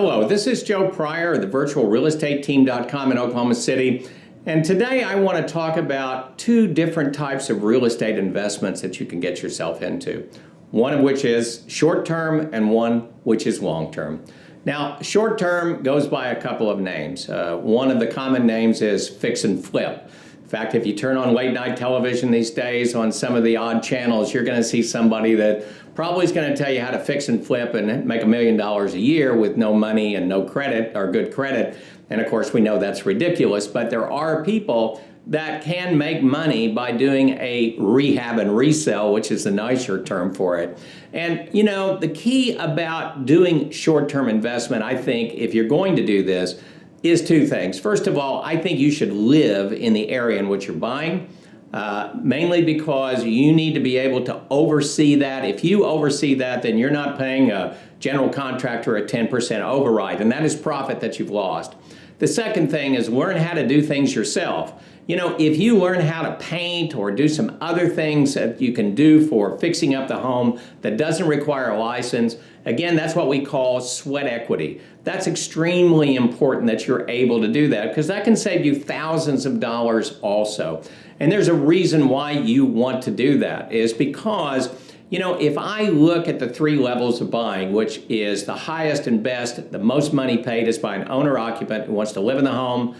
Hello, this is Joe Pryor of the virtualrealestateteam.com in Oklahoma City. And today I want to talk about two different types of real estate investments that you can get yourself into. One of which is short-term and one which is long-term. Now, short-term goes by a couple of names. One of the common names is fix and flip. In fact, if you turn on late night television these days on some of the odd channels, you're going to see somebody that probably is going to tell you how to fix and flip and make $1 million a year with no money and no credit or good credit. And of course, we know that's ridiculous, but there are people that can make money by doing a rehab and resell, which is the nicer term for it. And you know, the key about doing short-term investment, I think, if you're going to do this, is two things. First of all, I think you should live in the area in which you're buying, mainly because you need to be able to oversee that. If you oversee that, then you're not paying a general contractor a 10% override, and that is profit that you've lost. The second thing is learn how to do things yourself. You know, if you learn how to paint or do some other things that you can do for fixing up the home that doesn't require a license, again, that's what we call sweat equity. That's extremely important that you're able to do that because that can save you thousands of dollars also. And there's a reason why you want to do that is because, you know, if I look at the three levels of buying, which is the highest and best, the most money paid is by an owner-occupant who wants to live in the home.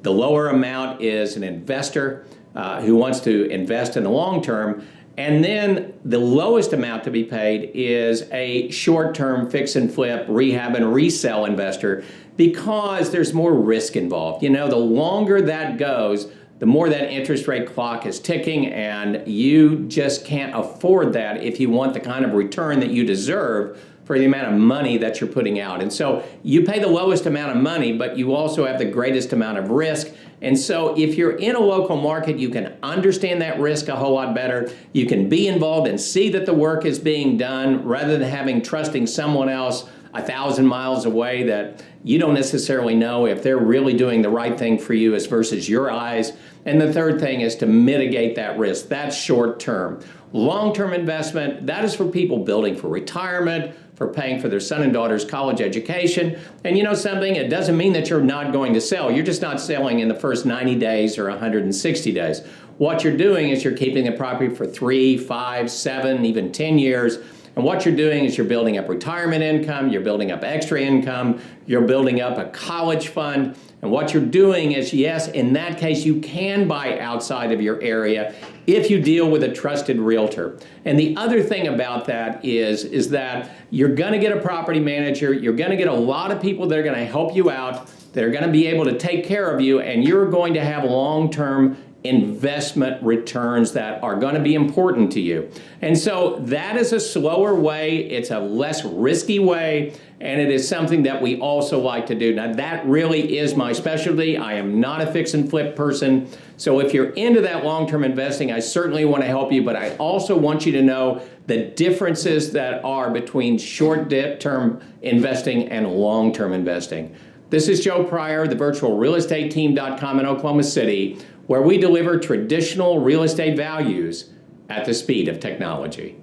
The lower amount is an investor who wants to invest in the long term. And then the lowest amount to be paid is a short-term fix and flip, rehab and resell investor because there's more risk involved. You know, the longer that goes, the more that interest rate clock is ticking, and you just can't afford that if you want the kind of return that you deserve for the amount of money that you're putting out. And so you pay the lowest amount of money, but you also have the greatest amount of risk. And so if you're in a local market, you can understand that risk a whole lot better. You can be involved and see that the work is being done rather than trusting someone else 1,000 miles away that you don't necessarily know if they're really doing the right thing for you as versus your eyes. And the third thing is to mitigate that risk. That's short term. Long-term investment, that is for people building for retirement, for paying for their son and daughter's college education. And you know something, it doesn't mean that you're not going to sell. You're just not selling in the first 90 days or 160 days. What you're doing is you're keeping the property for 3, 5, 7, even 10 years. And what you're doing is you're building up retirement income, you're building up extra income, you're building up a college fund. And what you're doing is, yes, in that case, you can buy outside of your area if you deal with a trusted realtor. And the other thing about that is that you're going to get a property manager, you're going to get a lot of people that are going to help you out, that are going to be able to take care of you, and you're going to have long-term investment returns that are going to be important to you. And so that is a slower way, it's a less risky way, and it is something that we also like to do. Now that really is my specialty. I am not a fix and flip person. So if you're into that long-term investing, I certainly want to help you, but I also want you to know the differences that are between short-term investing and long-term investing. This is Joe Pryor, the virtualrealestateteam.com in Oklahoma City, where we deliver traditional real estate values at the speed of technology.